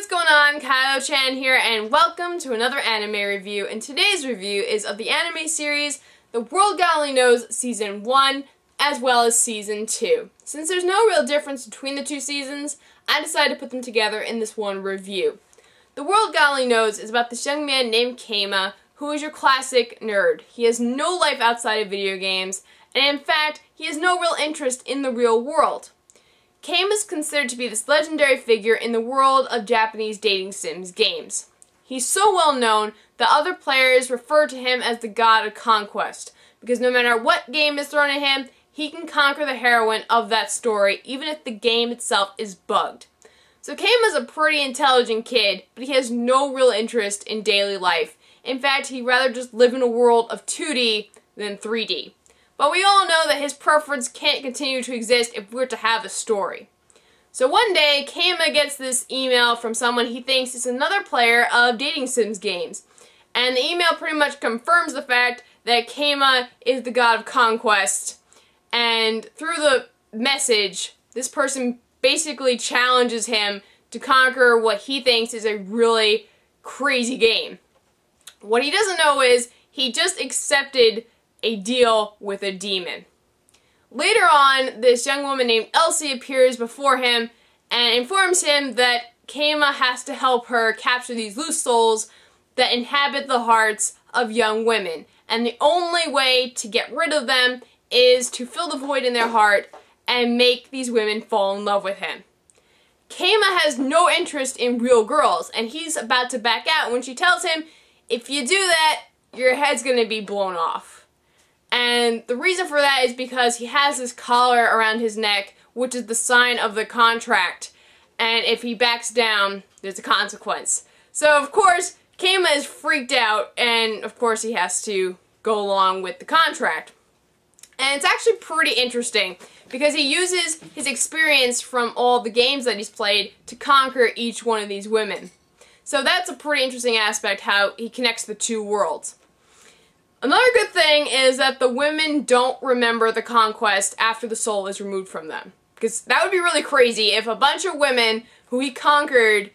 what's going on? Kyle-chan here, and welcome to another anime review. And today's review is of the anime series The World God Only Knows Season 1, as well as Season 2. Since there's no real difference between the two seasons, I decided to put them together in this one review. The World God Only Knows is about this young man named Keima, who is your classic nerd. He has no life outside of video games, and in fact, he has no real interest in the real world. Keima is considered to be this legendary figure in the world of Japanese dating sims games. He's so well known that other players refer to him as the god of conquest, because no matter what game is thrown at him, he can conquer the heroine of that story, even if the game itself is bugged. So Keima's a pretty intelligent kid, but he has no real interest in daily life. In fact, he'd rather just live in a world of 2D than 3D. But we all know that his preference can't continue to exist if we're to have a story. So one day, Keima gets this email from someone he thinks is another player of dating sims games. And the email pretty much confirms the fact that Keima is the god of conquest. And through the message, this person basically challenges him to conquer what he thinks is a really crazy game. What he doesn't know is he just accepted a deal with a demon. Later on, this young woman named Elsie appears before him and informs him that Keima has to help her capture these loose souls that inhabit the hearts of young women. And the only way to get rid of them is to fill the void in their heart and make these women fall in love with him. Keima has no interest in real girls, and he's about to back out when she tells him, if you do that, your head's gonna be blown off. And the reason for that is because he has this collar around his neck, which is the sign of the contract. And if he backs down, there's a consequence. So, of course, Keima is freaked out, and of course he has to go along with the contract. And it's actually pretty interesting, because he uses his experience from all the games that he's played to conquer each one of these women. So that's a pretty interesting aspect, how he connects the two worlds. Another good thing is that the women don't remember the conquest after the soul is removed from them. Because that would be really crazy if a bunch of women who he conquered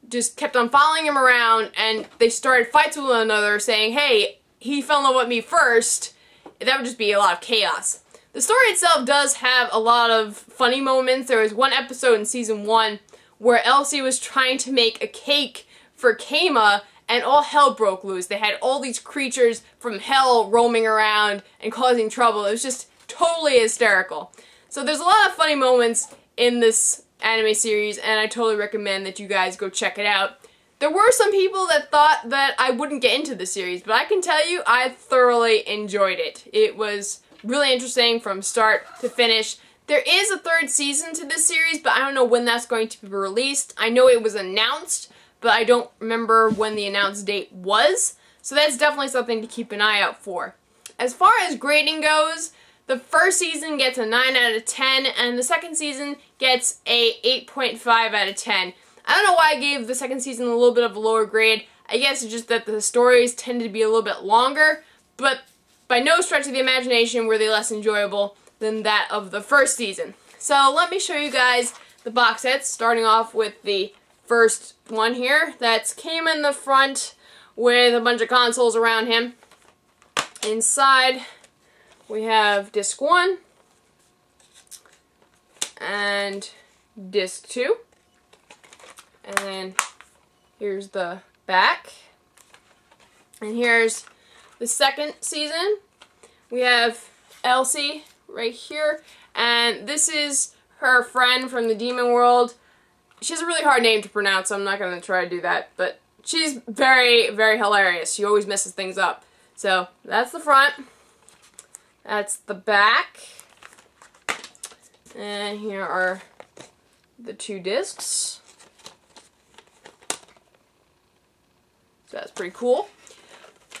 just kept on following him around and they started fights with one another saying, hey, he fell in love with me first. That would just be a lot of chaos. The story itself does have a lot of funny moments. There was one episode in Season 1 where Elsie was trying to make a cake for Keima, and all hell broke loose. They had all these creatures from hell roaming around and causing trouble. It was just totally hysterical. So there's a lot of funny moments in this anime series, and I totally recommend that you guys go check it out. There were some people that thought that I wouldn't get into the series, but I can tell you I thoroughly enjoyed it. It was really interesting from start to finish. There is a third season to this series, but I don't know when that's going to be released. I know it was announced, but I don't remember when the announced date was, so that's definitely something to keep an eye out for. As far as grading goes, the first season gets a 9 out of 10, and the second season gets a 8.5 out of 10. I don't know why I gave the second season a little bit of a lower grade. I guess it's just that the stories tend to be a little bit longer, but by no stretch of the imagination were they less enjoyable than that of the first season. So let me show you guys the box sets, starting off with the first one here. That's Keima in the front with a bunch of consoles around him. Inside we have disc 1 and disc 2. And then here's the back. And here's the second season. We have Elsie right here, and this is her friend from the demon world. She has a really hard name to pronounce, so I'm not going to try to do that, but she's very, very hilarious. She always messes things up. So, that's the front. That's the back. And here are the two discs. So that's pretty cool.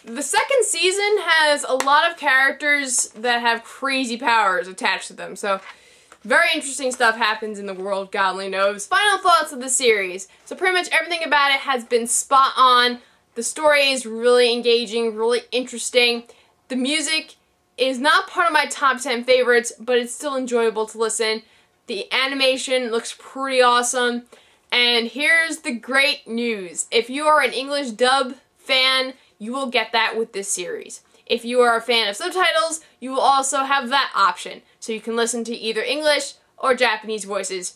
The second season has a lot of characters that have crazy powers attached to them, so very interesting stuff happens in the world God only knows. Final thoughts of the series. So pretty much everything about it has been spot on. The story is really engaging, really interesting. The music is not part of my top 10 favorites, but it's still enjoyable to listen. The animation looks pretty awesome. And here's the great news. If you are an English dub fan, you will get that with this series. If you are a fan of subtitles, you will also have that option. So you can listen to either English or Japanese voices.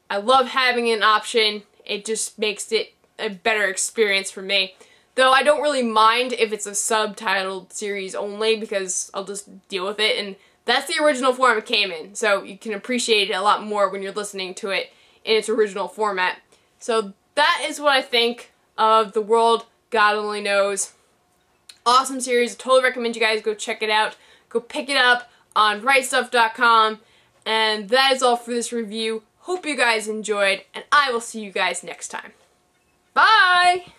I love having an option. It just makes it a better experience for me. Though I don't really mind if it's a subtitled series only, because I'll just deal with it. And that's the original form it came in. So you can appreciate it a lot more when you're listening to it in its original format. So that is what I think of The World God Only Knows. Awesome series. I totally recommend you guys go check it out. Go pick it up on rightstuff.com. And that is all for this review. Hope you guys enjoyed, and I will see you guys next time. Bye!